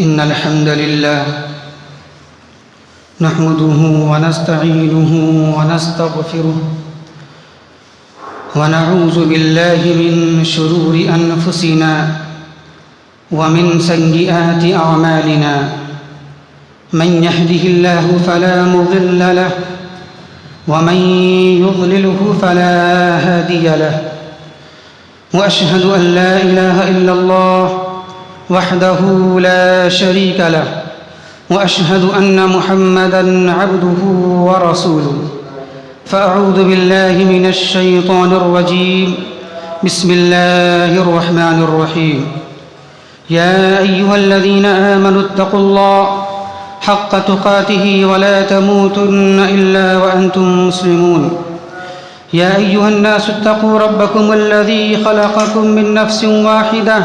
إن الحمد لله نحمده ونستعينه ونستغفره ونعوذ بالله من شرور أنفسنا ومن سيئات أعمالنا من يهده الله فلا مضل له ومن يضلله فلا هادي له وأشهد أن لا إله إلا الله وحده لا شريك له وأشهد أن محمدًا عبده ورسوله فأعوذ بالله من الشيطان الرجيم بسم الله الرحمن الرحيم يا أيها الذين آمنوا اتقوا الله حق تقاته ولا تموتن إلا وأنتم مسلمون يا أيها الناس اتقوا ربكم الذي خلقكم من نفس واحدة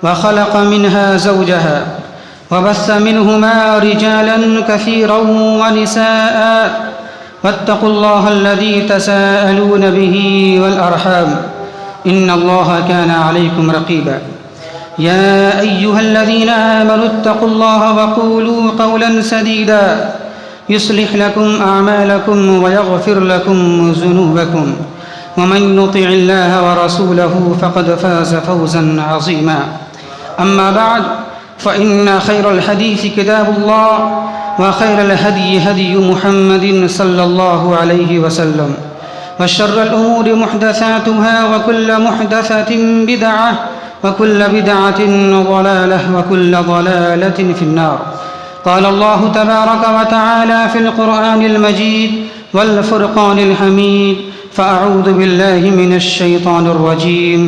وخلق منها زوجها وبث منهما رجالا كثيرا ونساء واتقوا الله الذي تساءلون به والأرحام إن الله كان عليكم رقيبا يا أيها الذين آمنوا اتقوا الله وقولوا قولا سديدا يصلح لكم أعمالكم ويغفر لكم ذنوبكم ومن يطع الله ورسوله فقد فاز فوزا عظيما أما بعد فإن خير الحديث كتاب الله وخير الهدي هدي محمد صلى الله عليه وسلم وشر الأمور محدثاتها وكل محدثة بدعة وكل بدعة ضلالة وكل ضلالة في النار قال الله تبارك وتعالى في القرآن المجيد والفرقان الحميد فأعوذ بالله من الشيطان الرجيم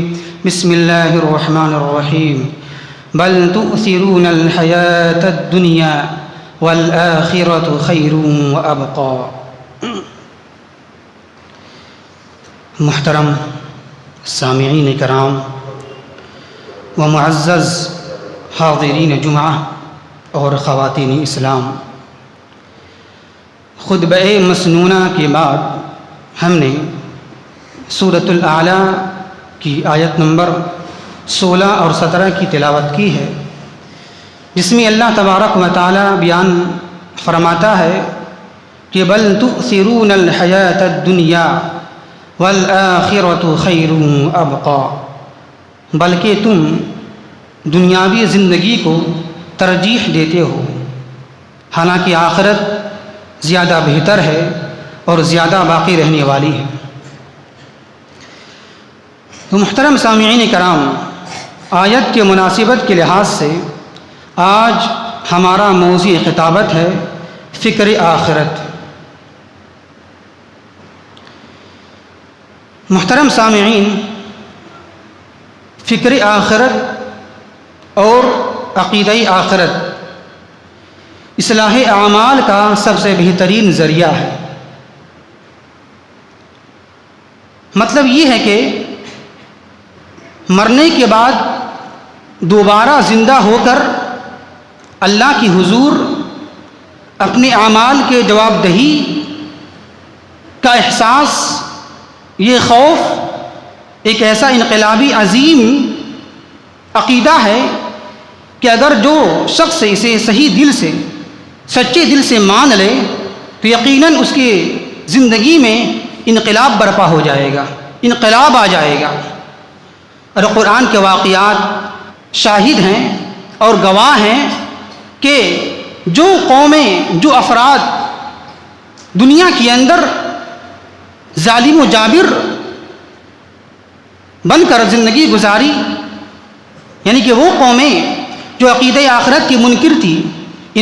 بسم الله الرحمن الرحيم بل تؤثرون الحياة الدنيا والآخرة خير وأبقى. محترم سامعین کرام و معزز حاضرین جمعہ اور خواتین اسلام، خطبہ مسنونہ کے بعد ہم نے سورۃ الاعلیٰ کی آیت نمبر 16 اور 17 کی تلاوت کی ہے، جس میں اللہ تبارک و تعالی بیان فرماتا ہے کہ بل تؤثرون الحیاۃ الدنیا والآخرۃ خیر وابقیٰ، بلکہ تم دنیاوی زندگی کو ترجیح دیتے ہو، حالانکہ آخرت زیادہ بہتر ہے اور زیادہ باقی رہنے والی ہے۔ تو محترم سامعین کرام، آیت کے مناسبت کے لحاظ سے آج ہمارا موضوع خطابت ہے فکر آخرت۔ محترم سامعین، فکر آخرت اور عقیدہ آخرت اصلاح اعمال کا سب سے بہترین ذریعہ ہے۔ مطلب یہ ہے کہ مرنے کے بعد دوبارہ زندہ ہو کر اللہ کی حضور اپنے اعمال کے جواب دہی کا احساس، یہ خوف ایک ایسا انقلابی عظیم عقیدہ ہے کہ اگر جو شخص اسے صحیح دل سے، سچے دل سے مان لے تو یقیناً اس کی زندگی میں انقلاب برپا ہو جائے گا، انقلاب آ جائے گا۔ اور قرآن کے واقعات شاہد ہیں اور گواہ ہیں کہ جو قومیں، جو افراد دنیا کے اندر ظالم و جابر بن کر زندگی گزاری، یعنی کہ وہ قومیں جو عقیدہ آخرت کی منکر تھی،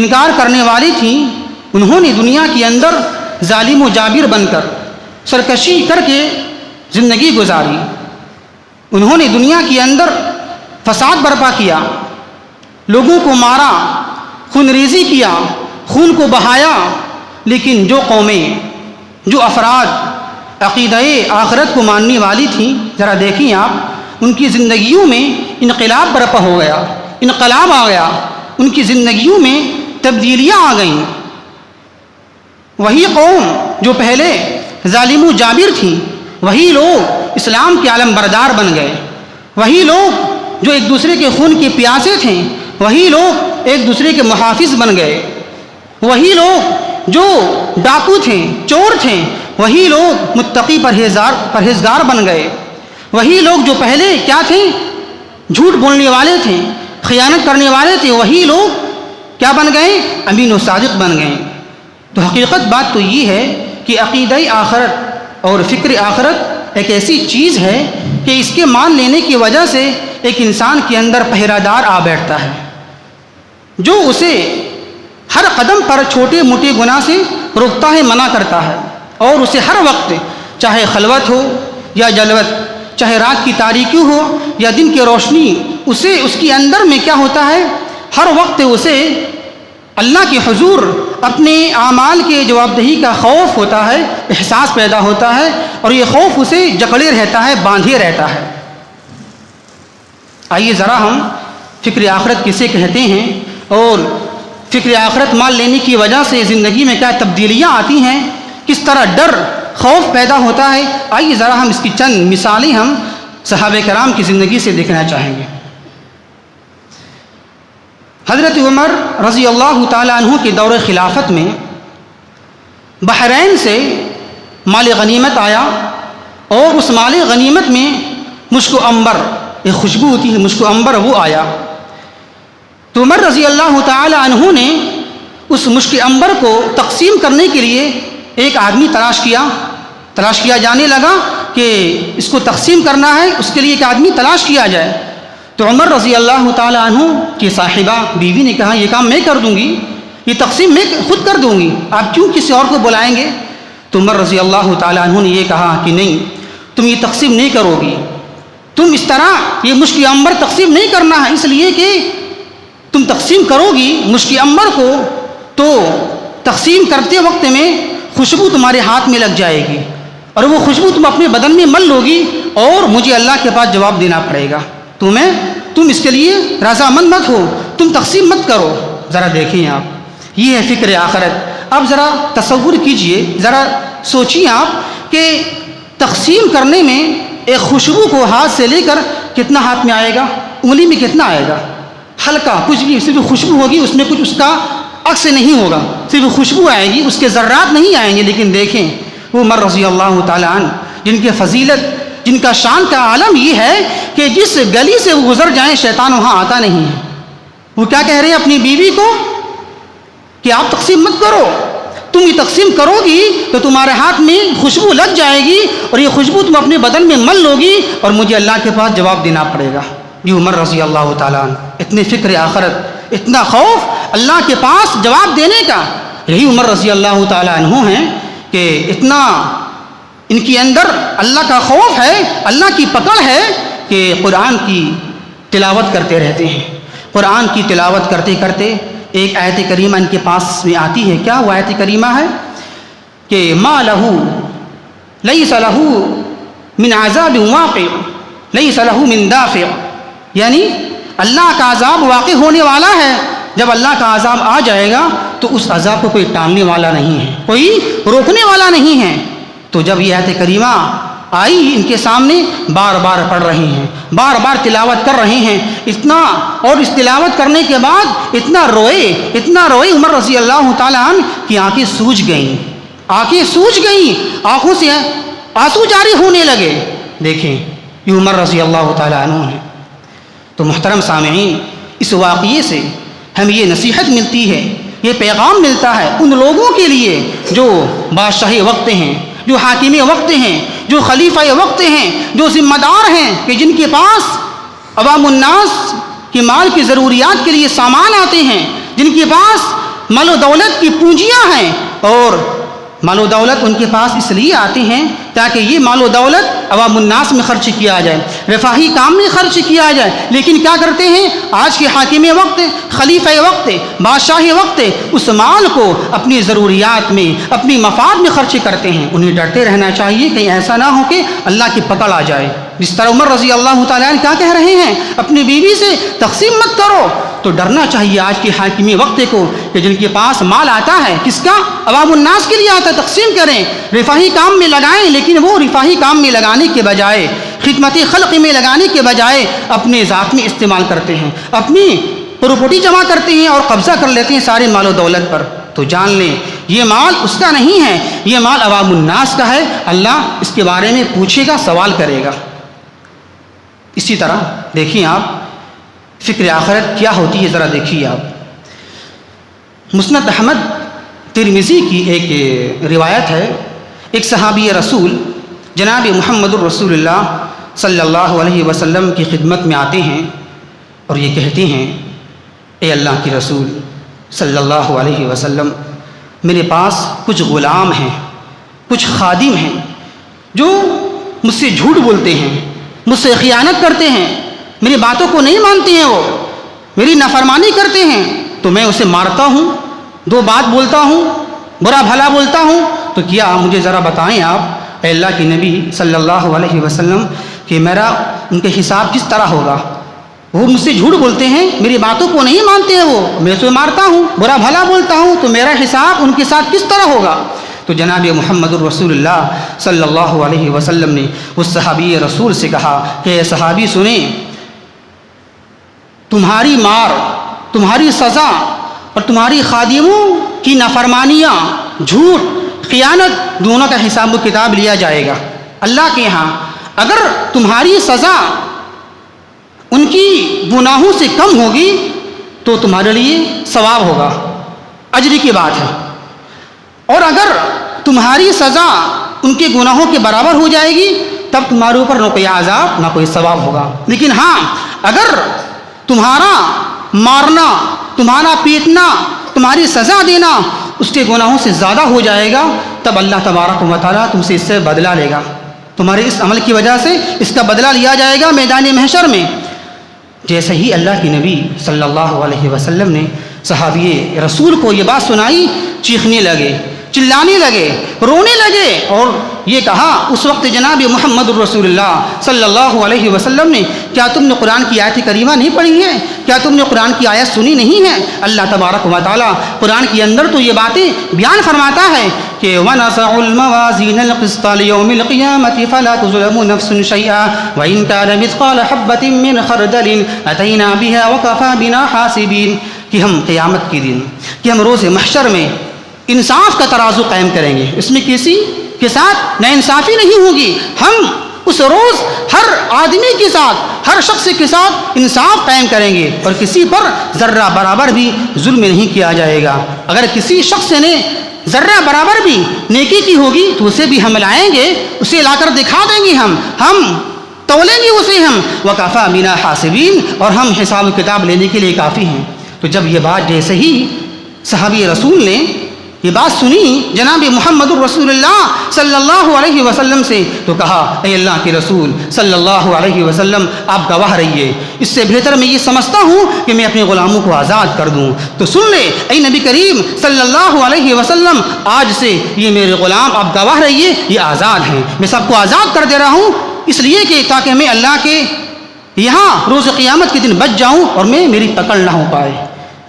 انکار کرنے والی تھیں، انہوں نے دنیا کے اندر ظالم و جابر بن کر سرکشی کر کے زندگی گزاری۔ انہوں نے دنیا کے اندر فساد برپا کیا، لوگوں کو مارا، خون ریزی کیا، خون کو بہایا، لیکن جو قومیں، جو افراد عقیدہ آخرت کو ماننے والی تھیں، ذرا دیکھیں آپ، ان کی زندگیوں میں انقلاب برپا ہو گیا، انقلاب آ گیا، ان کی زندگیوں میں تبدیلیاں آ گئیں۔ وہی قوم جو پہلے ظالم و جابر تھیں، وہی لوگ اسلام کے علم بردار بن گئے، وہی لوگ جو ایک دوسرے کے خون کے پیاسے تھے، وہی لوگ ایک دوسرے کے محافظ بن گئے، وہی لوگ جو ڈاکو تھے، چور تھے، وہی لوگ متقی پرہیزگار بن گئے، وہی لوگ جو پہلے کیا تھے، جھوٹ بولنے والے تھے، خیانت کرنے والے تھے، وہی لوگ کیا بن گئے، امین و صادق بن گئے۔ تو حقیقت بات تو یہ ہے کہ عقیدہ آخرت اور فکر آخرت ایک ایسی چیز ہے کہ اس کے مان لینے کی وجہ سے ایک انسان کے اندر پہرہ دار آ بیٹھتا ہے، جو اسے ہر قدم پر چھوٹے موٹے گناہ سے روکتا ہے، منع کرتا ہے، اور اسے ہر وقت چاہے خلوت ہو یا جلوت، چاہے رات کی تاریکی ہو یا دن کی روشنی، اسے اس کے اندر میں کیا ہوتا ہے، ہر وقت اسے اللہ کے حضور اپنے اعمال کے جواب دہی کا خوف ہوتا ہے، احساس پیدا ہوتا ہے، اور یہ خوف اسے جکڑے رہتا ہے، باندھے رہتا ہے۔ آئیے ذرا ہم فکر آخرت کسے کہتے ہیں اور فکر آخرت مان لینے کی وجہ سے زندگی میں کیا تبدیلیاں آتی ہیں، کس طرح ڈر خوف پیدا ہوتا ہے، آئیے ذرا ہم اس کی چند مثالیں ہم صحابہ کرام کی زندگی سے دیکھنا چاہیں گے۔ حضرت عمر رضی اللہ تعالیٰ عنہ کے دور خلافت میں بحرین سے مال غنیمت آیا، اور اس مال غنیمت میں مشک و عنبر، ایک خوشبو ہوتی ہے مشک و عنبر، وہ آیا۔ تو عمر رضی اللہ تعالیٰ عنہ نے اس مشک عنبر کو تقسیم کرنے کے لیے ایک آدمی تلاش کیا جانے لگا کہ اس کو تقسیم کرنا ہے، اس کے لیے ایک آدمی تلاش کیا جائے۔ تو عمر رضی اللہ تعالیٰ عنہ کی صاحبہ بیوی نے کہا یہ کام میں کر دوں گی، یہ تقسیم میں خود کر دوں گی، آپ کیوں کسی اور کو بلائیں گے؟ تو عمر رضی اللہ تعالیٰ عنہ نے یہ کہا کہ نہیں، تم یہ تقسیم نہیں کرو گی، تم اس طرح یہ مشک عنبر تقسیم نہیں کرنا ہے، اس لیے کہ تم تقسیم کرو گی مشک عنبر کو تو تقسیم کرتے وقت میں خوشبو تمہارے ہاتھ میں لگ جائے گی، اور وہ خوشبو تم اپنے بدن میں مل لو گی، اور مجھے اللہ کے پاس جواب دینا پڑے گا، تم اس کے لیے رضامند مت ہو، تم تقسیم مت کرو۔ ذرا دیکھیں آپ، یہ ہے فکر آخرت۔ اب ذرا تصور کیجئے، ذرا سوچیے آپ کہ تقسیم کرنے میں ایک خوشبو کو ہاتھ سے لے کر کتنا ہاتھ میں آئے گا، انگلی میں کتنا آئے گا، ہلکا کچھ بھی، صرف خوشبو ہوگی، اس میں کچھ اس کا عکس نہیں ہوگا، صرف خوشبو آئے گی، اس کے ذرات نہیں آئیں گے۔ لیکن دیکھیں وہ عمر رضی اللہ تعالیٰ عنہ، جن کی فضیلت، جن کا شان کا عالم یہ ہے کہ جس گلی سے وہ گزر جائیں شیطان وہاں آتا نہیں ہے۔ وہ کیا کہہ رہے ہیں اپنی بیوی کو کہ آپ تقسیم مت کرو، تم یہ تقسیم کرو گی تو تمہارے ہاتھ میں خوشبو لگ جائے گی، اور یہ خوشبو تم اپنے بدن میں مل لو گی، اور مجھے اللہ کے پاس جواب دینا پڑے گا۔ یہ عمر رضی اللہ تعالیٰ عنہ، اتنے فکر آخرت، اتنا خوف اللہ کے پاس جواب دینے کا، یہی عمر رضی اللہ تعالیٰ عنہ ہیں کہ اتنا ان کے اندر اللہ کا خوف ہے، اللہ کی پکڑ ہے کہ قرآن کی تلاوت کرتے رہتے ہیں۔ قرآن کی تلاوت کرتے کرتے ایک آیت کریمہ ان کے پاس میں آتی ہے۔ کیا وہ آیت کریمہ ہے کہ ما لہو لیس لہو من عذاب واقع لیس لہو من دافع، یعنی اللہ کا عذاب واقع ہونے والا ہے، جب اللہ کا عذاب آ جائے گا تو اس عذاب کو کوئی ٹالنے والا نہیں ہے، کوئی روکنے والا نہیں ہے۔ تو جب یہ آیت کریمہ آئی ان کے سامنے، بار بار پڑھ رہے ہیں، بار بار تلاوت کر رہے ہیں، اتنا، اور اس تلاوت کرنے کے بعد اتنا روئے عمر رضی اللہ تعالیٰ عنہ کی آنکھیں سوج گئیں، آنکھوں سے آنسو جاری ہونے لگے۔ دیکھیں یہ عمر رضی اللہ تعالیٰ عنہ ہے۔ تو محترم سامعین، اس واقعے سے ہمیں یہ نصیحت ملتی ہے، یہ پیغام ملتا ہے ان لوگوں کے لیے جو بادشاہ وقت ہیں، جو حاکم وقت ہیں، جو خلیفہ وقت ہیں، جو ذمہ دار ہیں، کہ جن کے پاس عوام الناس کی مال کی ضروریات کے لیے سامان آتے ہیں، جن کے پاس مال و دولت کی پونجیاں ہیں، اور مال و دولت ان کے پاس اس لیے آتے ہیں تاکہ یہ مال و دولت عوام الناس میں خرچ کیا جائے، رفاہی کام میں خرچ کیا جائے۔ لیکن کیا کرتے ہیں آج کے حاکم وقت، خلیفہ وقت، بادشاہ وقت، اس مال کو اپنی ضروریات میں، اپنی مفاد میں خرچ کرتے ہیں۔ انہیں ڈرتے رہنا چاہیے کہیں ایسا نہ ہو کہ اللہ کی پکڑ آ جائے۔ جس طرح عمر رضی اللہ تعالیٰ عنہ کیا کہہ رہے ہیں اپنی بیوی سے، تقسیم مت کرو، تو ڈرنا چاہیے آج کے حاکم وقت کو کہ جن کے پاس مال آتا ہے، کس کا؟ عوام الناس کے لیے آتا ہے، تقسیم کریں، رفاہی کام میں لگائیں، لیکن وہ رفاہی کام میں لگانے کے بجائے، خدمت خلق میں لگانے کے بجائے اپنے ذات میں استعمال کرتے ہیں، اپنی پراپرٹی جمع کرتے ہیں اور قبضہ کر لیتے ہیں سارے مال و دولت پر، تو جان لیں یہ مال اس کا نہیں ہے، یہ مال عوام الناس کا ہے، اللہ اس کے بارے میں پوچھے گا، سوال کرے گا۔ اسی طرح دیکھیں آپ فکر آخرت کیا ہوتی ہے، ذرا دیکھیے آپ۔ مسند احمد ترمذی کی ایک روایت ہے، ایک صحابی رسول جناب محمد الرسول اللہ صلی اللہ علیہ وسلم کی خدمت میں آتے ہیں اور یہ کہتے ہیں، اے اللہ کے رسول صلی اللہ علیہ وسلم، میرے پاس کچھ غلام ہیں، کچھ خادم ہیں جو مجھ سے جھوٹ بولتے ہیں، مجھ سے خیانت کرتے ہیں، میری باتوں کو نہیں مانتے ہیں، وہ میری نافرمانی کرتے ہیں، تو میں اسے مارتا ہوں، دو بات بولتا ہوں، برا بھلا بولتا ہوں، تو کیا مجھے ذرا بتائیں آپ اے اللہ کے نبی صلی اللہ علیہ وسلم کہ میرا ان کے حساب کس طرح ہوگا؟ وہ مجھ سے جھوٹ بولتے ہیں، میری باتوں کو نہیں مانتے ہیں، وہ میں اسے مارتا ہوں، برا بھلا بولتا ہوں، تو میرا حساب ان کے ساتھ کس طرح ہوگا؟ تو جناب محمد الرسول اللہ صلی اللہ علیہ وسلم نے اس صحابی رسول سے کہا کہ اے صحابی سنیں، تمہاری مار، تمہاری سزا اور تمہاری خادموں کی نافرمانیاں، جھوٹ، خیانت، دونوں کا حساب و کتاب لیا جائے گا اللہ کے ہاں۔ اگر تمہاری سزا ان کی گناہوں سے کم ہوگی تو تمہارے لیے ثواب ہوگا، اجر کی بات ہے، اور اگر تمہاری سزا ان کے گناہوں کے برابر ہو جائے گی تب تمہارے اوپر نہ کوئی عذاب نہ کوئی ثواب ہوگا۔ لیکن ہاں اگر تمہارا مارنا، تمہارا پیٹنا، تمہاری سزا دینا اس کے گناہوں سے زیادہ ہو جائے گا تب اللہ تبارک و تعالیٰ تم سے اس سے بدلہ لے گا، تمہارے اس عمل کی وجہ سے اس کا بدلہ لیا جائے گا میدان محشر میں۔ جیسے ہی اللہ کے نبی صلی اللہ علیہ وسلم نے صحابی رسول کو یہ بات سنائی، چیخنے لگے، چلانے لگے، رونے لگے، اور یہ کہا اس وقت جناب محمد الرسول اللہ صلی اللہ علیہ وسلم نے، کیا تم نے قرآن کی آیت کریمہ نہیں پڑھی ہے؟ کیا تم نے قرآن کی آیت سنی نہیں ہے؟ اللہ تبارک و تعالیٰ قرآن کے اندر تو یہ باتیں بیان فرماتا ہے کہ وَنَضَعُ الْمَوَازِينَ الْقِسْطَ لِيَوْمِ الْقِيَامَةِ فَلَا تُظْلَمُ نَفْسٌ شَيْئًا وَإِنْ كَانَ مِثْقَالَ حَبَّةٍ مِّنْ خَرْدَلٍ أَتَيْنَا بِهَا وَكَفَىٰ بِنَا حَاسِبِينَ، کہ ہم قیامت کے دن، کہ ہم روز محشر میں انصاف کا ترازو قائم کریں گے، اس میں کسی کے ساتھ ناانصافی نہیں ہوگی۔ ہم اس روز ہر آدمی کے ساتھ، ہر شخص کے ساتھ انصاف قائم کریں گے اور کسی پر ذرہ برابر بھی ظلم نہیں کیا جائے گا۔ اگر کسی شخص نے ذرہ برابر بھی نیکی کی ہوگی تو اسے بھی ہم لائیں گے، اسے لا کر دکھا دیں گے، ہم تولیں گے اسے ہم، وَكَفَىٰ بِنَا حَاسِبِينَ، اور ہم حساب و کتاب لینے کے لیے کافی ہیں۔ تو جب یہ بات جیسے ہی صحابی رسول نے یہ بات سنی جناب محمد الرسول اللہ صلی اللہ علیہ وسلم سے، تو کہا اے اللہ کے رسول صلی اللہ علیہ وسلم آپ گواہ رہیے، اس سے بہتر میں یہ سمجھتا ہوں کہ میں اپنے غلاموں کو آزاد کر دوں۔ تو سن لے اے نبی کریم صلی اللہ علیہ وسلم، آج سے یہ میرے غلام آپ گواہ رہیے یہ آزاد ہیں، میں سب کو آزاد کر دے رہا ہوں، اس لیے کہ تاکہ میں اللہ کے یہاں روز قیامت کے دن بچ جاؤں اور میری پکڑ نہ ہو پائے۔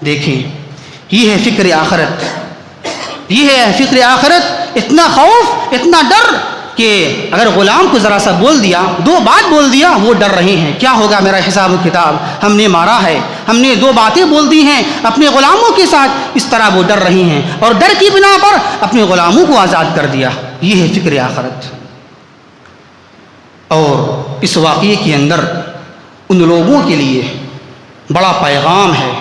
دیکھیں یہ ہے فکر آخرت، یہ ہے فکر آخرت، اتنا خوف، اتنا ڈر کہ اگر غلام کو ذرا سا بول دیا، دو بات بول دیا، وہ ڈر رہے ہیں کیا ہوگا میرا حساب و کتاب، ہم نے مارا ہے، ہم نے دو باتیں بول دی ہیں اپنے غلاموں کے ساتھ، اس طرح وہ ڈر رہے ہیں اور ڈر کی بنا پر اپنے غلاموں کو آزاد کر دیا۔ یہ ہے فکر آخرت۔ اور اس واقعے کے اندر ان لوگوں کے لیے بڑا پیغام ہے،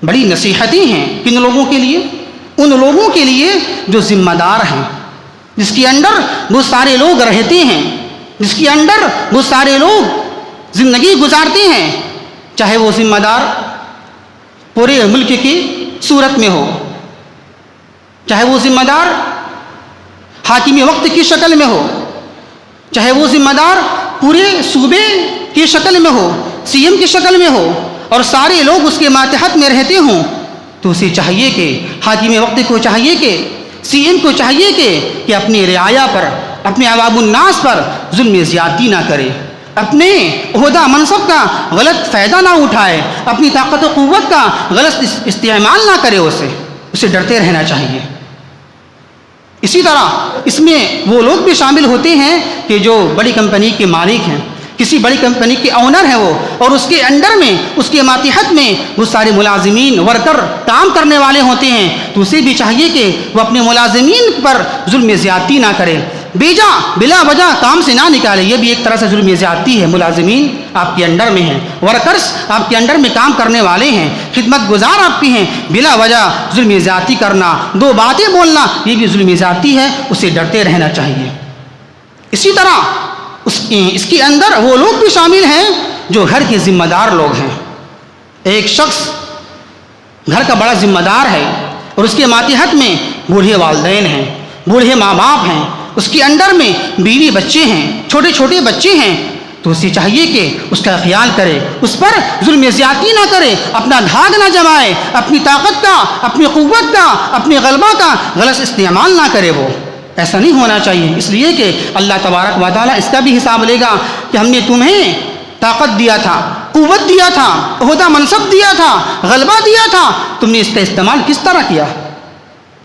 بڑی نصیحتیں ہیں، کن لوگوں کے لیے؟ ان لوگوں کے لیے جو ذمہ دار ہیں، جس کے اندر بہت سارے لوگ رہتے ہیں، جس کے اندر بہت سارے لوگ زندگی گزارتے ہیں، چاہے وہ ذمہ دار پورے ملک کی صورت میں ہو، چاہے وہ ذمہ دار حاکم وقت کی شکل میں ہو، چاہے وہ ذمہ دار پورے صوبے کی شکل میں ہو، سی ایم کی شکل میں ہو، اور سارے لوگ اس کے ماتحت میں رہتے ہوں، تو اسے چاہیے کہ حاکم وقت کو چاہیے کہ سی ایم کو چاہیے کہ اپنی رعایا پر، اپنے عوام الناس پر ظلم زیادتی نہ کرے، اپنے عہدہ منصب کا غلط فائدہ نہ اٹھائے، اپنی طاقت و قوت کا غلط استعمال نہ کرے، اسے ڈرتے رہنا چاہیے۔ اسی طرح اس میں وہ لوگ بھی شامل ہوتے ہیں کہ جو بڑی کمپنی کے مالک ہیں، کسی بڑی کمپنی کے آنر ہیں وہ، اور اس کے انڈر میں، اس کے ماتحت میں وہ سارے ملازمین ورکر کام کرنے والے ہوتے ہیں، تو اسے بھی چاہیے کہ وہ اپنے ملازمین پر ظلم زیادتی نہ کرے، بلا وجہ کام سے نہ نکالے۔ یہ بھی ایک طرح سے ظلم زیادتی ہے۔ ملازمین آپ کے انڈر میں ہیں، ورکرز آپ کے انڈر میں کام کرنے والے ہیں، خدمت گزار آپ کی ہیں، بلا وجہ ظلم زیادتی کرنا، دو باتیں بولنا، یہ بھی ظلم زیادتی ہے، اسے ڈرتے رہنا چاہیے۔ اسی طرح اس کے اندر وہ لوگ بھی شامل ہیں جو گھر کے ذمہ دار لوگ ہیں۔ ایک شخص گھر کا بڑا ذمہ دار ہے اور اس کے ماتحت میں بوڑھے والدین ہیں، بوڑھے ماں باپ ہیں، اس کے انڈر میں بیوی بچے ہیں، چھوٹے چھوٹے بچے ہیں، تو اسے چاہیے کہ اس کا خیال کرے، اس پر ظلم زیادتی نہ کرے، اپنا دھاگ نہ جمائے، اپنی طاقت کا، اپنی قوت کا، اپنے غلبہ کا غلط استعمال نہ کرے۔ وہ ایسا نہیں ہونا چاہیے، اس لیے کہ اللہ تبارک و تعالیٰ اس کا بھی حساب لے گا کہ ہم نے تمہیں طاقت دیا تھا، قوت دیا تھا، عہدہ منصب دیا تھا، غلبہ دیا تھا، تم نے اس کا استعمال کس طرح کیا؟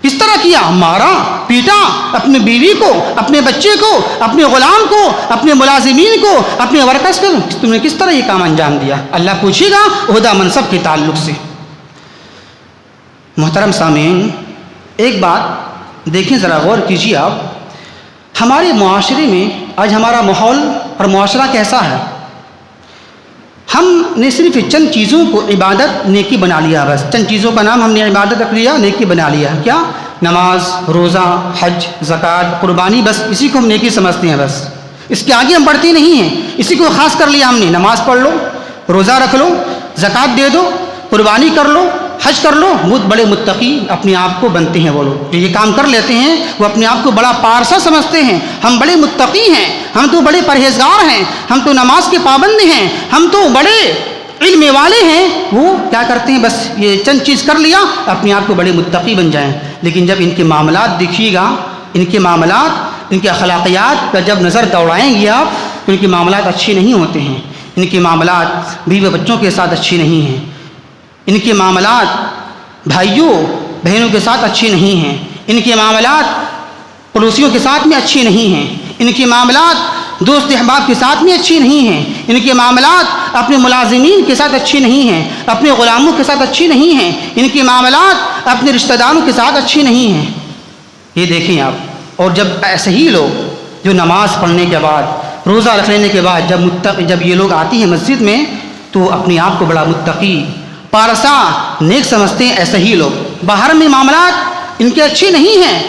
کس طرح کیا؟ مارا، پیٹا، اپنی بیوی کو، اپنے بچے کو، اپنے غلام کو، اپنے ملازمین کو، اپنے ورکرز کو، تم نے کس طرح یہ کام انجام دیا؟ اللہ پوچھے گا عہدہ منصب کے تعلق سے۔ محترم سامعین، ایک بات دیکھیں، ذرا غور کیجیے آپ، ہمارے معاشرے میں آج ہمارا ماحول اور معاشرہ کیسا ہے؟ ہم نے صرف چند چیزوں کو عبادت، نیکی بنا لیا، بس چند چیزوں کا نام ہم نے عبادت رکھ لیا، نیکی بنا لیا۔ کیا؟ نماز، روزہ، حج، زکوٰۃ، قربانی، بس اسی کو ہم نیکی سمجھتے ہیں، بس اس کے آگے ہم بڑھتے نہیں ہیں۔ اسی کو خاص کر لیا ہم نے، نماز پڑھ لو، روزہ رکھ لو، زکوٰۃ دے دو، قربانی کر لو، حج کر لو۔ بہت بڑے متقی اپنے آپ کو بنتے ہیں وہ لوگ جو یہ کام کر لیتے ہیں، وہ اپنے آپ کو بڑا پارسا سمجھتے ہیں، ہم بڑے متقی ہیں، ہم تو بڑے پرہیزگار ہیں، ہم تو نماز کے پابند ہیں، ہم تو بڑے علم والے ہیں۔ وہ کیا کرتے ہیں؟ بس یہ چند چیز کر لیا، اپنے آپ کو بڑے متقی بن جائیں۔ لیکن جب ان کے معاملات دیکھیے گا، ان کے معاملات، ان کے اخلاقیات کا جب نظر دوڑائیں گے آپ، تو ان کے معاملات اچھے نہیں ہوتے ہیں۔ ان کے معاملات بیوی بچوں کے ساتھ اچھے نہیں ہیں، ان کے معاملات بھائیوں بہنوں کے ساتھ اچھے نہیں ہیں، ان کے معاملات پڑوسیوں کے ساتھ میں اچھے نہیں ہیں، ان کے معاملات دوست احباب کے ساتھ میں اچھے نہیں ہیں، ان کے معاملات اپنے ملازمین کے ساتھ اچھے نہیں ہیں، اپنے غلاموں کے ساتھ اچھے نہیں ہیں، ان کے معاملات اپنے رشتہ داروں کے ساتھ اچھے نہیں ہیں۔ یہ دیکھیں آپ، اور جب ایسے ہی لوگ جو نماز پڑھنے کے بعد، روزہ رکھ لینے کے بعد جب یہ لوگ آتی ہیں مسجد میں، تو اپنے آپ کو بڑا متقی، پارسا، نیک سمجھتے ہیں۔ ایسے ہی لوگ باہر میں معاملات ان کے اچھے نہیں ہیں،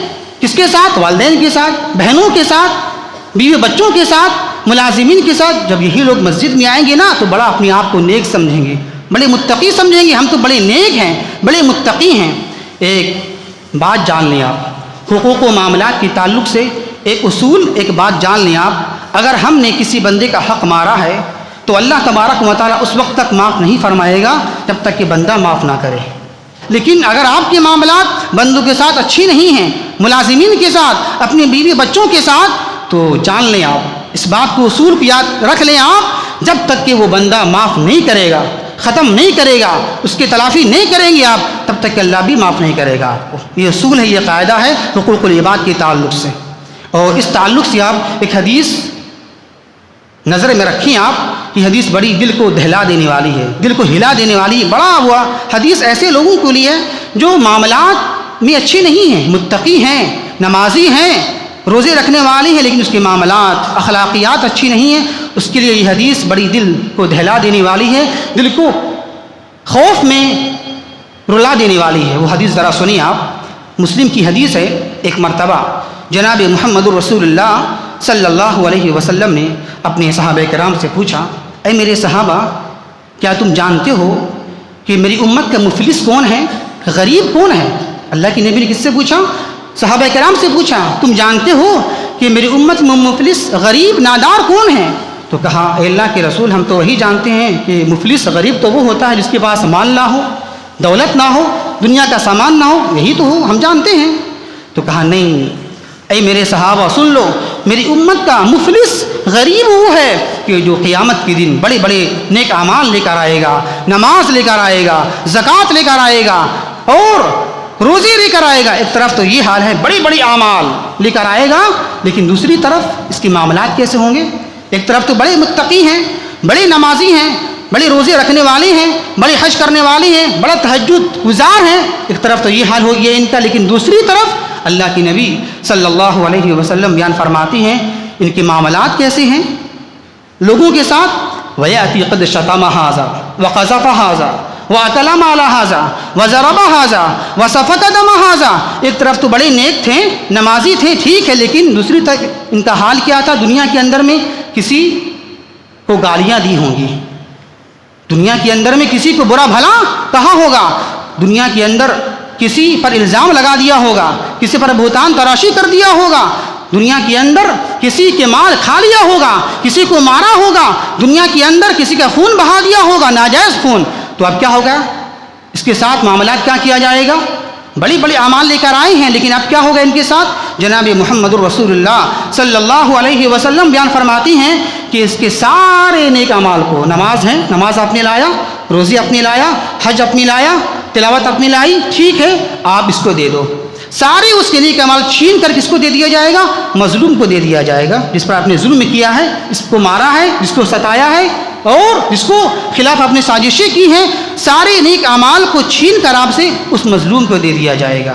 کس کے ساتھ؟ والدین کے ساتھ، بہنوں کے ساتھ، بیوی بچوں کے ساتھ، ملازمین کے ساتھ۔ جب یہی لوگ مسجد میں آئیں گے نا، تو بڑا اپنے آپ کو نیک سمجھیں گے، بڑے متقی سمجھیں گے، ہم تو بڑے نیک ہیں، بڑے متقی ہیں۔ ایک بات جان لیں آپ، حقوق و معاملات کے تعلق سے ایک اصول، ایک بات جان لیں آپ، اگر ہم نے کسی بندے کا حق مارا ہے تو اللہ تبارک و تعالیٰ اس وقت تک معاف نہیں فرمائے گا جب تک کہ بندہ معاف نہ کرے۔ لیکن اگر آپ کے معاملات بندوں کے ساتھ اچھی نہیں ہیں، ملازمین کے ساتھ، اپنے بیوی بچوں کے ساتھ، تو جان لیں آپ، اس بات کو اصول کو یاد رکھ لیں آپ، جب تک کہ وہ بندہ معاف نہیں کرے گا، ختم نہیں کرے گا، اس کی تلافی نہیں کریں گے آپ، تب تک کہ اللہ بھی معاف نہیں کرے گا آپ کو۔ یہ اصول ہے، یہ قاعدہ ہے حقوق العباد کے تعلق سے۔ اور اس تعلق سے آپ ایک حدیث نظر میں رکھیں آپ، یہ حدیث بڑی دل کو دہلا دینے والی ہے، دل کو ہلا دینے والی ہے۔ بڑا ہوا حدیث ایسے لوگوں کے لیے جو معاملات میں اچھے نہیں ہیں، متقی ہیں، نمازی ہیں، روزے رکھنے والے ہیں، لیکن اس کے معاملات، اخلاقیات اچھی نہیں ہیں، اس کے لیے یہ حدیث بڑی دل کو دہلا دینے والی ہے، دل کو خوف میں رلا دینے والی ہے۔ وہ حدیث ذرا سنیں آپ، مسلم کی حدیث ہے۔ ایک مرتبہ جناب محمد رسول اللہ صلی اللہ علیہ وسلم نے اپنے صحابہ کرام سے پوچھا، اے میرے صحابہ، کیا تم جانتے ہو کہ میری امت کا مفلس کون ہے، غریب کون ہے؟ اللہ کے نبی نے کس سے پوچھا؟ صحابہ کرام سے پوچھا، تم جانتے ہو کہ میری امت میں مفلس، غریب، نادار کون ہے؟ تو کہا، اے اللہ کے رسول، ہم تو وہی جانتے ہیں کہ مفلس، غریب تو وہ ہوتا ہے جس کے پاس مال نہ ہو، دولت نہ ہو، دنیا کا سامان نہ ہو، یہی تو ہو، ہم جانتے ہیں۔ تو کہا، نہیں اے میرے صحابہ سن لو، میری امت کا مفلس، غریب وہ ہے کہ جو قیامت کے دن بڑے بڑے نیک اعمال لے کر آئے گا، نماز لے کر آئے گا، زکوٰۃ لے کر آئے گا اور روزے لے کر آئے گا۔ ایک طرف تو یہ حال ہے، بڑی بڑی اعمال لے کر آئے گا، لیکن دوسری طرف اس کے معاملات کیسے ہوں گے؟ ایک طرف تو بڑے متقی ہیں، بڑے نمازی ہیں، بڑے روزے رکھنے والے ہیں، بڑے حج کرنے والے ہیں، بڑا تہجد گزار ہیں، ایک طرف تو یہ حال ہو گیا ان کا، لیکن دوسری طرف اللہ کی نبی صلی اللہ علیہ وسلم بیان فرماتی ہیں ان کے معاملات کیسے ہیں لوگوں کے ساتھ. وَيَأْتِي قَدْ شَتَمَ هَذَا وَقَذَفَ هَذَا وَأَكَلَ مَالَ هَذَا وَضَرَبَ هَذَا وَسَفَكَ دَمَ هَذَا. ایک طرف تو بڑے نیک تھے، نمازی تھے، ٹھیک ہے، لیکن دوسری طرف ان کا حال کیا تھا؟ دنیا کے اندر میں کسی کو گالیاں دی ہوں گی، دنیا کے اندر میں کسی کو برا بھلا کہا ہوگا، دنیا کے اندر کسی پر الزام لگا دیا ہوگا، کسی پر بہتان تراشی کر دیا ہوگا، دنیا کے اندر کسی کے مال کھا لیا ہوگا، کسی کو مارا ہوگا، دنیا کے اندر کسی کا خون بہا دیا ہوگا، ناجائز خون. تو اب کیا ہوگا؟ اس کے ساتھ معاملات کیا کیا جائے گا؟ بڑی بڑی اعمال لے کر آئے ہیں، لیکن اب کیا ہوگا ان کے ساتھ؟ جناب محمد الرسول اللہ صلی اللہ علیہ وسلم بیان فرماتی ہیں کہ اس کے سارے نیک اعمال کو، نماز ہے، نماز آپ نے لایا، روزی اپنے لایا، حج اپنی لایا، تلاوت اپنی لائی، ٹھیک ہے، آپ اس کو دے دو. سارے اس کے نیک اعمال چھین کر کس کو دے دیا جائے گا؟ مظلوم کو دے دیا جائے گا، جس پر آپ نے ظلم کیا ہے، جس کو مارا ہے، جس کو ستایا ہے اور جس کو خلاف آپ نے سازشیں کی ہیں، سارے نیک اعمال کو چھین کر آپ سے اس مظلوم کو دے دیا جائے گا.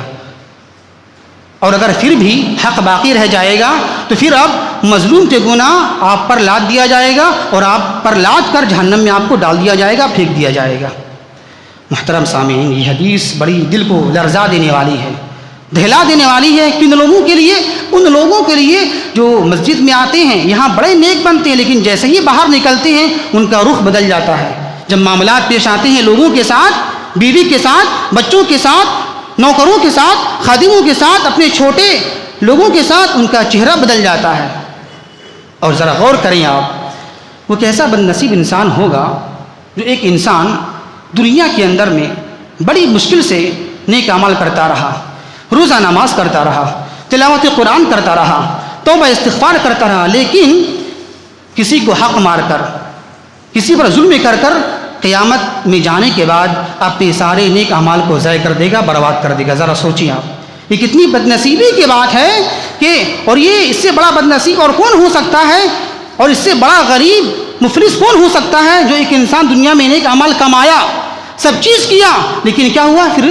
اور اگر پھر بھی حق باقی رہ جائے گا تو پھر اب مظلوم کے گناہ آپ پر لاد دیا جائے گا اور آپ پر لاد کر جہنم میں آپ کو ڈال دیا جائے گا، پھینک دیا جائے گا. محترم سامعین، یہ حدیث بڑی دل کو لرزا دینے والی ہے، دہلا دینے والی ہے. کن لوگوں کے لیے؟ ان لوگوں کے لیے جو مسجد میں آتے ہیں، یہاں بڑے نیک بنتے ہیں، لیکن جیسے ہی باہر نکلتے ہیں ان کا رخ بدل جاتا ہے. جب معاملات پیش آتے ہیں لوگوں کے ساتھ، بیوی کے ساتھ، بچوں کے ساتھ، نوکروں کے ساتھ، خادموں کے ساتھ، اپنے چھوٹے لوگوں کے ساتھ، ان کا چہرہ بدل جاتا ہے. اور ذرا غور کریں آپ، وہ کیسا بد نصیب انسان ہوگا جو ایک انسان دنیا کے اندر میں بڑی مشکل سے نیک اعمال کرتا رہا، روزہ نماز کرتا رہا، تلاوت قرآن کرتا رہا، توبہ استغفار کرتا رہا، لیکن کسی کو حق مار کر، کسی پر ظلم کر کر قیامت میں جانے کے بعد اپنے سارے نیک اعمال کو ضائع کر دے گا، برباد کر دے گا. ذرا سوچیے آپ، یہ کتنی بدنصیبی کی بات ہے کہ، اور یہ اس سے بڑا بدنصیب اور کون ہو سکتا ہے، اور اس سے بڑا غریب مفلس کون ہو سکتا ہے جو ایک انسان دنیا میں نیک اعمال کمایا، سب چیز کیا، لیکن کیا ہوا؟ پھر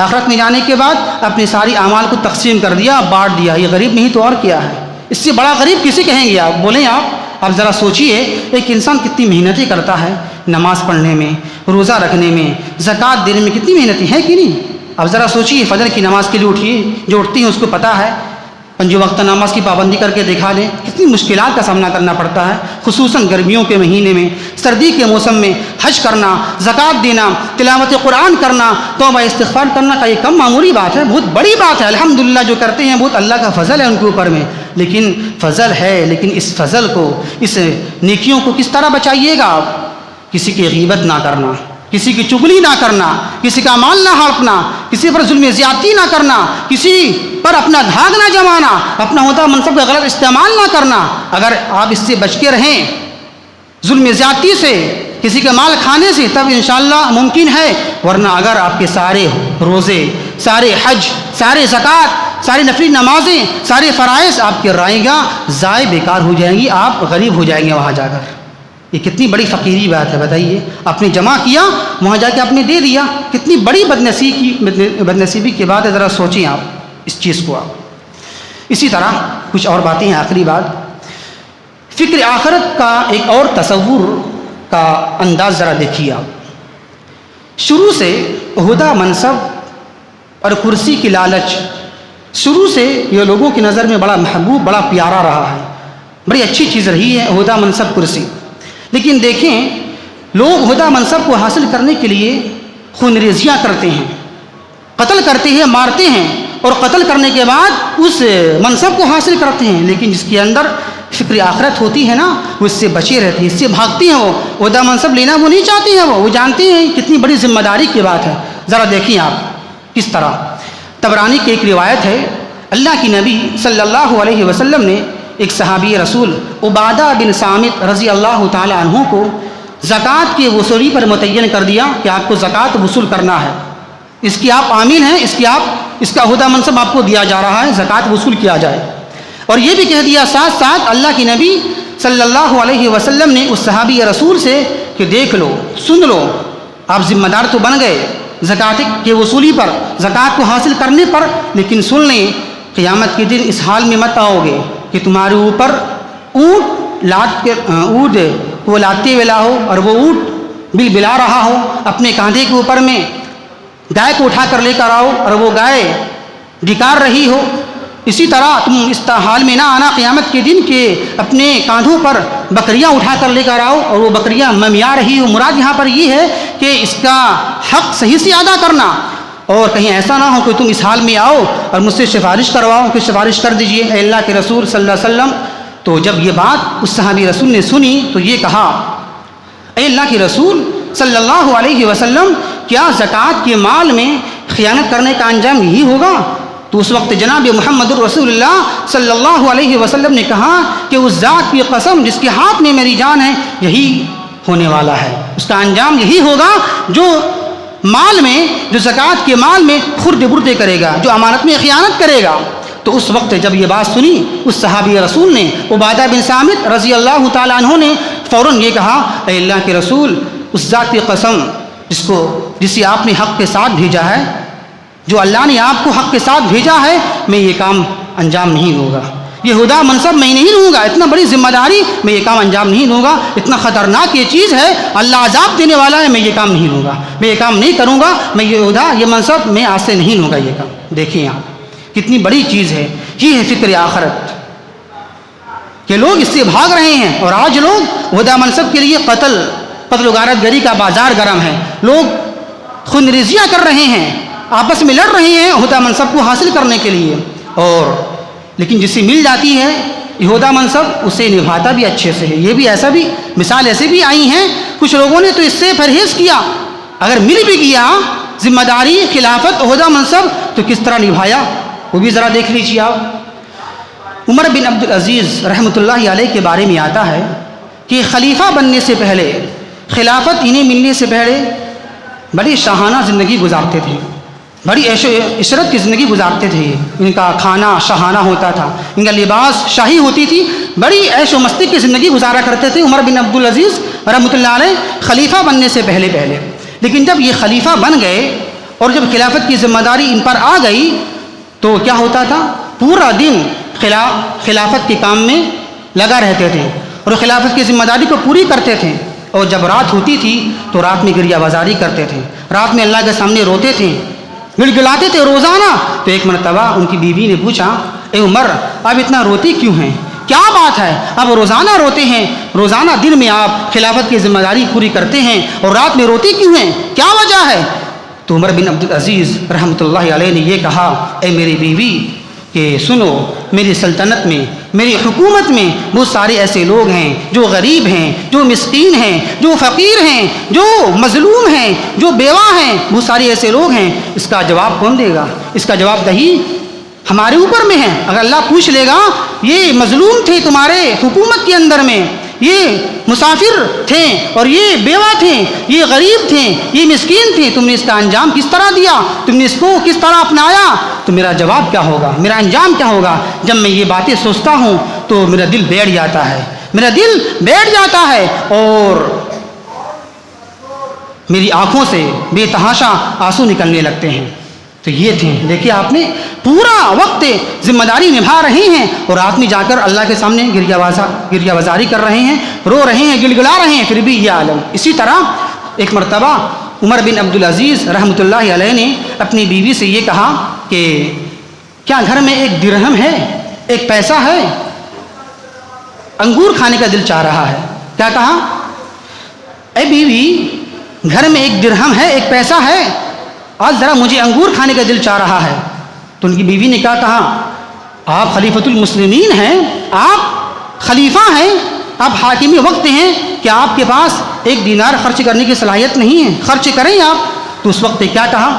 آخرت میں جانے کے بعد اپنے ساری اعمال کو تقسیم کر دیا، بانٹ دیا. یہ غریب نہیں تو اور کیا ہے؟ اس سے بڑا غریب کسی کہیں گے آپ؟ بولیں آپ ذرا سوچئے، ایک انسان کتنی محنتیں کرتا ہے، نماز پڑھنے میں، روزہ رکھنے میں، زکوٰۃ دینے میں، کتنی محنتیں ہیں کہ نہیں؟ اب ذرا سوچئے، فجر کی نماز کے لیے اٹھیے، جو اٹھتی ہیں اس کو پتہ ہے، پنج وقت نماز کی پابندی کر کے دکھا دیں، کتنی مشکلات کا سامنا کرنا پڑتا ہے، خصوصاً گرمیوں کے مہینے میں، سردی کے موسم میں حج کرنا، زکوٰۃ دینا، تلاوت قرآن کرنا، توبہ استغفار کرنا کا یہ کم معمولی بات ہے، بہت بڑی بات ہے. الحمدللہ جو کرتے ہیں بہت اللہ کا فضل ہے ان کے اوپر میں، لیکن فضل ہے، لیکن اس فضل کو، اس نیکیوں کو کس طرح بچائیے گا آپ؟ کسی کی غیبت نہ کرنا، کسی کی چغلی نہ کرنا، کسی کا مال نہ ہڑپنا، کسی پر ظلم زیادتی نہ کرنا، کسی پر اپنا دھاگ نہ جمانا، اپنا ہوتا منصب کا غلط استعمال نہ کرنا. اگر آپ اس سے بچ کے رہیں، ظلم زیادتی سے، کسی کا مال کھانے سے، تب انشاءاللہ ممکن ہے. ورنہ اگر آپ کے سارے روزے، سارے حج، سارے زکوٰۃ، ساری نفلی نمازیں، سارے فرائض آپ کے رائے گا ضائع بیکار ہو جائیں گی، آپ غریب ہو جائیں گے وہاں جا کر. یہ کتنی بڑی فقیری بات ہے بتائیے. آپ نے جمع کیا، وہاں جا کے آپ نے دے دیا، کتنی بڑی بدنصیبی کی بات ہے. ذرا سوچیں آپ اس چیز کو آپ. اسی طرح کچھ اور باتیں ہیں. آخری بات، فکر آخرت کا ایک اور تصور کا انداز ذرا دیکھیے آپ. شروع سے عہدہ، منصب اور کرسی کی لالچ شروع سے یہ لوگوں کی نظر میں بڑا محبوب، بڑا پیارا رہا ہے، بڑی اچھی چیز رہی ہے عہدہ، منصب، کرسی. لیکن دیکھیں، لوگ عہدہ منصب کو حاصل کرنے کے لیے خون ریزیاں کرتے ہیں، قتل کرتے ہیں، مارتے ہیں، اور قتل کرنے کے بعد اس منصب کو حاصل کرتے ہیں. لیکن جس کے اندر فکر آخرت ہوتی ہے نا، وہ اس سے بچے رہتے ہیں، اس سے بھاگتی ہیں. وہ عہدہ منصب لینا وہ نہیں چاہتے ہیں، وہ جانتے ہیں کتنی بڑی ذمہ داری کی بات ہے. ذرا دیکھیں آپ کس طرح. طبرانی کی ایک روایت ہے، اللہ کی نبی صلی اللہ علیہ وسلم نے ایک صحابی رسول عبادہ بن صامت رضی اللہ تعالی عنہ کو زکوٰۃ کی وصولی پر متعین کر دیا کہ آپ کو زکوٰۃ وصول کرنا ہے، اس کی آپ عامل ہیں، اس کا عہدہ منصب آپ کو دیا جا رہا ہے، زکوٰۃ وصول کیا جائے. اور یہ بھی کہہ دیا ساتھ ساتھ اللہ کی نبی صلی اللہ علیہ وسلم نے اس صحابی رسول سے کہ دیکھ لو، سن لو، آپ ذمہ دار تو بن گئے زکوٰۃ کے وصولی پر، زکوٰۃ کو حاصل کرنے پر، لیکن سن لیں قیامت کے دن اس حال میں مت آؤ گے کہ تمہارے اوپر اونٹ وہ لاتے ہوئے لاؤ اور وہ اونٹ بل بلا رہا ہو، اپنے کاندھے کے اوپر میں گائے کو اٹھا کر لے کر آؤ اور وہ گائے ڈکار رہی ہو۔ اسی طرح تم اس حال میں نہ آنا قیامت کے دن کہ اپنے کاندھوں پر بکریاں اٹھا کر لے کر آؤ اور وہ بکریاں ممیا رہی ہو۔ مراد یہاں پر یہ ہے کہ اس کا حق صحیح سے ادا کرنا، اور کہیں ایسا نہ ہو کہ تم اس حال میں آؤ اور مجھ سے سفارش کرواؤ کہ سفارش کر دیجئے اے اللہ کے رسول صلی اللہ علیہ وسلم۔ تو جب یہ بات اس صحابی رسول نے سنی تو یہ کہا اے اللہ کے رسول صلی اللہ علیہ وسلم، کیا زکوٰۃ کے مال میں خیانت کرنے کا انجام یہی ہوگا؟ تو اس وقت جناب محمد الرسول اللہ صلی اللہ علیہ وسلم نے کہا کہ اس ذات کی قسم جس کے ہاتھ میں میری جان ہے، یہی ہونے والا ہے، اس کا انجام یہی ہوگا جو مال میں، جو زکوٰۃ کے مال میں خرد برد کرے گا، جو امانت میں خیانت کرے گا۔ تو اس وقت جب یہ بات سنی اس صحابی رسول نے، عبادہ بن صامت رضی اللہ تعالیٰ عنہ نے فوراً یہ کہا اے اللہ کے رسول، اس ذات کی قسم جسے آپ نے حق کے ساتھ بھیجا ہے، جو اللہ نے آپ کو حق کے ساتھ بھیجا ہے، میں یہ کام انجام نہیں دوں گا، یہ ہدا منصب میں نہیں لوں گا، اتنا بڑی ذمہ داری میں یہ کام انجام نہیں دوں گا، اتنا خطرناک یہ چیز ہے، اللہ عذاب دینے والا ہے، میں یہ کام نہیں لوں گا، میں یہ کام نہیں کروں گا، میں یہ ہدا یہ منصب میں آج سے نہیں لوں گا یہ کام۔ دیکھیں آپ کتنی بڑی چیز ہے، یہ ہے فکر آخرت کہ لوگ اس سے بھاگ رہے ہیں، اور آج لوگ ہدا منصب کے لیے قتل و غارت گری کا بازار گرم ہے، لوگ خون ریزیاں کر رہے ہیں، آپس میں لڑ رہے ہیں عہدہ منصب کو حاصل کرنے کے لیے، اور لیکن جسے مل جاتی ہے عہدہ منصب اسے نبھاتا بھی اچھے سے ہے۔ یہ بھی ایسا بھی مثال ایسے بھی آئی ہیں، کچھ لوگوں نے تو اس سے پرہیز کیا، اگر مل بھی گیا ذمہ داری خلافت عہدہ منصب تو کس طرح نبھایا وہ بھی ذرا دیکھ لیجیے آپ۔ عمر بن عبد العزیز رحمۃ اللہ علیہ کے بارے میں آتا ہے کہ خلیفہ بننے سے پہلے، خلافت انہیں ملنے سے پہلے بڑی شاہانہ زندگی گزارتے تھے، بڑی عیش و عشرت کی زندگی گزارتے تھے، ان کا کھانا شاہانہ ہوتا تھا، ان کا لباس شاہی ہوتی تھی، بڑی عیش و مستی کی زندگی گزارا کرتے تھے عمر بن عبد العزیز رحمۃ اللہ علیہ خلیفہ بننے سے پہلے۔ لیکن جب یہ خلیفہ بن گئے اور جب خلافت کی ذمہ داری ان پر آ گئی تو کیا ہوتا تھا، پورا دن خلافت کے کام میں لگا رہتے تھے اور خلافت کی ذمہ داری کو پوری کرتے تھے، اور جب رات ہوتی تھی تو رات میں گریہ بازاری کرتے تھے، رات میں اللہ کے سامنے روتے تھے، گڑ گڑاتے تھے روزانہ۔ تو ایک مرتبہ ان کی بیوی نے پوچھا اے عمر آپ اتنا روتے کیوں ہیں، کیا بات ہے، آپ روزانہ روتے ہیں، روزانہ دن میں آپ خلافت کی ذمہ داری پوری کرتے ہیں اور رات میں روتے کیوں ہیں، کیا وجہ ہے؟ تو عمر بن عبد العزیز رحمۃ اللہ علیہ نے یہ کہا اے میری بیوی کہ سنو، میری سلطنت میں، میری حکومت میں بہت سارے ایسے لوگ ہیں جو غریب ہیں، جو مسکین ہیں، جو فقیر ہیں، جو مظلوم ہیں، جو بیوہ ہیں، بہت سارے ایسے لوگ ہیں، اس کا جواب کون دے گا؟ اس کا جواب دہی ہمارے اوپر میں ہے۔ اگر اللہ پوچھ لے گا یہ مظلوم تھے تمہارے حکومت کے اندر میں، یہ مسافر تھے اور یہ بیوہ تھے، یہ غریب تھے، یہ مسکین تھے، تم نے اس کا انجام کس طرح دیا، تم نے اس کو کس طرح اپنایا، تو میرا جواب کیا ہوگا، میرا انجام کیا ہوگا؟ جب میں یہ باتیں سوچتا ہوں تو میرا دل بیٹھ جاتا ہے، میرا دل بیٹھ جاتا ہے اور میری آنکھوں سے بے تحاشا آنسو نکلنے لگتے ہیں۔ تو یہ تھے، دیکھیے آپ نے پورا وقت ذمہ داری نبھا رہے ہیں اور رات میں جا کر اللہ کے سامنے گریہ بازاری کر رہے ہیں، رو رہے ہیں، گڑ گڑا رہے ہیں، پھر بھی یہ عالم۔ اسی طرح ایک مرتبہ عمر بن عبد العزیز رحمۃ اللہ علیہ نے اپنی بیوی سے یہ کہا کہ کیا گھر میں ایک درہم ہے، ایک پیسہ ہے، انگور کھانے کا دل چاہ رہا ہے۔ کیا کہا؟ اے بیوی گھر میں ایک درہم ہے، ایک پیسہ ہے، آج ذرا مجھے انگور کھانے کا دل چاہ رہا ہے۔ تو ان کی بیوی نے کہا آپ خلیفۃ المسلمین ہیں، آپ خلیفہ ہیں، آپ حاکم وقت ہیں، کیا آپ کے پاس ایک دینار خرچ کرنے کی صلاحیت نہیں ہے؟ خرچ کریں آپ۔ تو اس وقت کیا کہا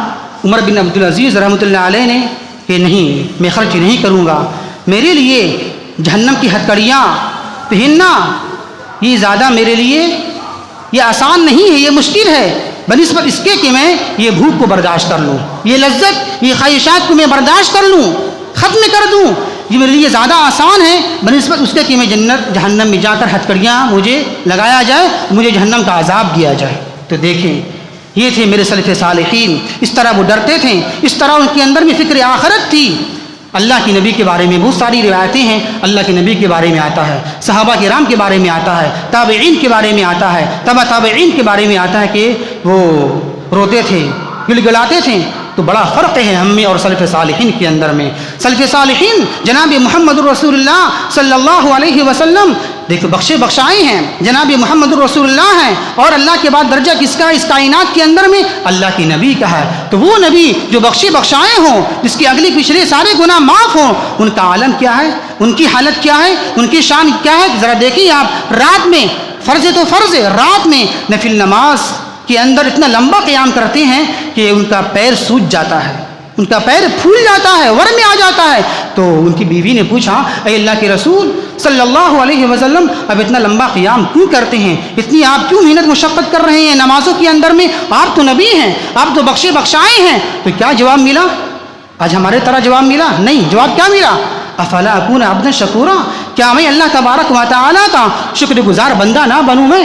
عمر بن عبد العزیز رحمۃ اللہ علیہ نے کہ نہیں، میں خرچ نہیں کروں گا، میرے لیے جہنم کی ہتھکڑیاں پہننا یہ زیادہ میرے لیے یہ آسان نہیں ہے، یہ مشکل ہے، بنسبت اس کے کہ میں یہ بھوک کو برداشت کر لوں، یہ لذت، یہ خواہشات کو میں برداشت کر لوں، ختم کر دوں، یہ میرے لیے زیادہ آسان ہے بنسبت اس کے کہ میں جنت جہنم میں جا کر ہتھکڑیاں مجھے لگایا جائے، مجھے جہنم کا عذاب دیا جائے۔ تو دیکھیں یہ تھے میرے سلف صالحین، اس طرح وہ ڈرتے تھے، اس طرح ان کے اندر میں فکر آخرت تھی۔ اللہ کے نبی کے بارے میں بہت ساری روایتیں ہیں، اللہ کے نبی کے بارے میں آتا ہے، صحابہ کرام کے بارے میں آتا ہے، تابعین کے بارے میں آتا ہے، تبع تابعین کے بارے میں آتا ہے کہ وہ روتے تھے، گلگلاتے تھے۔ تو بڑا فرق ہے ہم میں اور سلف صالحین کے اندر میں۔ سلف صالحین جناب محمد رسول اللہ صلی اللہ علیہ وسلم دیکھو بخشے بخشائے ہیں، جناب محمد رسول اللہ ہیں، اور اللہ کے بعد درجہ کس کا اس کائنات کے اندر میں؟ اللہ کے نبی کا ہے۔ تو وہ نبی جو بخشے بخشائے ہوں، جس کے اگلے پچھلے سارے گناہ معاف ہوں، ان کا عالم کیا ہے، ان کی حالت کیا ہے، ان کی شان کیا ہے؟ ذرا دیکھیے آپ، رات میں فرض تو فرض ہے، رات میں نفل نماز کے اندر اتنا لمبا قیام کرتے ہیں کہ ان کا پیر سوج جاتا ہے، ان کا پیر پھول جاتا ہے، ورم میں آ جاتا ہے۔ تو ان کی بیوی نے پوچھا، اے اللہ کے رسول صلی اللہ علیہ وسلم، اب اتنا لمبا قیام کیوں کرتے ہیں؟ اتنی آپ کیوں محنت مشقت کر رہے ہیں نمازوں کے اندر میں؟ آپ تو نبی ہیں، آپ تو بخشے بخشائے ہیں۔ تو کیا جواب ملا؟ آج ہمارے طرح جواب ملا؟ نہیں۔ جواب کیا ملا؟ افلا اکون عبدا شکورا، کیا میں اللہ تبارک و تعالیٰ کا شکر گزار بندہ نہ بنوں میں؟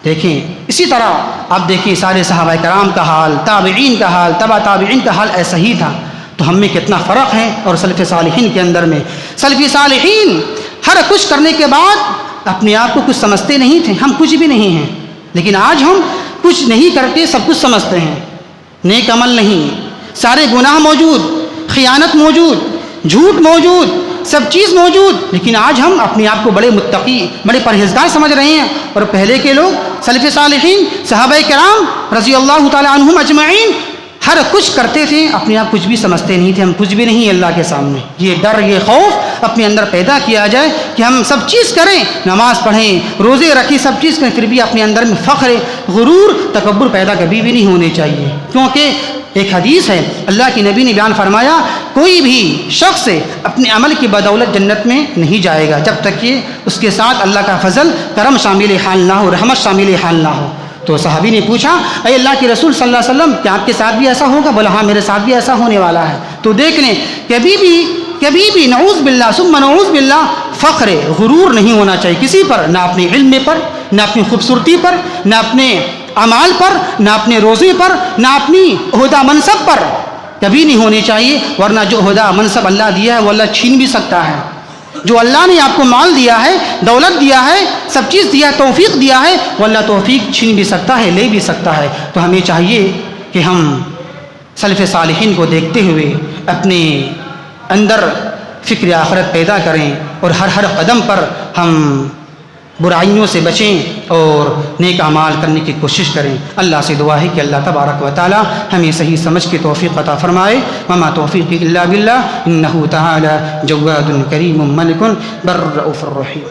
دیکھیں اسی طرح آپ دیکھیں سارے صحابہ کرام کا حال، تابعین کا حال، تبع تابعین کا حال ایسا ہی تھا۔ تو ہم میں کتنا فرق ہے اور سلف صالحین کے اندر میں۔ سلف صالحین ہر کچھ کرنے کے بعد اپنے آپ کو کچھ سمجھتے نہیں تھے، ہم کچھ بھی نہیں ہیں، لیکن آج ہم کچھ نہیں کرتے سب کچھ سمجھتے ہیں۔ نیک عمل نہیں، سارے گناہ موجود، خیانت موجود، جھوٹ موجود، سب چیز موجود، لیکن آج ہم اپنے آپ کو بڑے متقی، بڑے پرہیزگار سمجھ رہے ہیں۔ اور پہلے کے لوگ سلف صالحین صحابہ کرام رضی اللہ تعالی عنہم اجمعین ہر کچھ کرتے تھے، اپنے آپ کچھ بھی سمجھتے نہیں تھے، ہم کچھ بھی نہیں اللہ کے سامنے۔ یہ ڈر، یہ خوف اپنے اندر پیدا کیا جائے کہ ہم سب چیز کریں، نماز پڑھیں، روزے رکھیں، سب چیز کریں، پھر بھی اپنے اندر میں فخر، غرور، تکبر پیدا کبھی بھی نہیں ہونے چاہیے۔ کیونکہ ایک حدیث ہے، اللہ کے نبی نے بیان فرمایا، کوئی بھی شخص اپنے عمل کی بدولت جنت میں نہیں جائے گا جب تک کہ اس کے ساتھ اللہ کا فضل، کرم شامل حال نہ ہو، رحمت شامل حال نہ ہو۔ تو صحابی نے پوچھا، اے اللہ کے رسول صلی اللہ علیہ وسلم، کیا آپ کے ساتھ بھی ایسا ہوگا؟ بولا ہاں میرے ساتھ بھی ایسا ہونے والا ہے۔ تو دیکھ لیں کبھی بھی نعوذ باللہ ثم نعوذ باللہ فخر، غرور نہیں ہونا چاہیے کسی پر، نہ اپنے علم پر، نہ اپنی خوبصورتی پر، نہ اپنے اعمال پر، نہ اپنے روزے پر، نہ اپنی عہدہ منصب پر، کبھی نہیں ہونی چاہیے۔ ورنہ جو عہدہ منصب اللہ دیا ہے وہ اللہ چھین بھی سکتا ہے۔ جو اللہ نے آپ کو مال دیا ہے، دولت دیا ہے، سب چیز دیا ہے، توفیق دیا ہے، وہ اللہ توفیق چھین بھی سکتا ہے، لے بھی سکتا ہے۔ تو ہمیں چاہیے کہ ہم سلف صالحین کو دیکھتے ہوئے اپنے اندر فکر آخرت پیدا کریں، اور ہر قدم پر ہم برائیوں سے بچیں اور نیک اعمال کرنے کی کوشش کریں۔ اللہ سے دعا ہے کہ اللہ تبارک و تعالی ہمیں صحیح سمجھ کے توفیق عطا فرمائے۔ وما توفیق الا باللہ، انہ تعالی جواد کریم ملک بر رؤوف الرحیم۔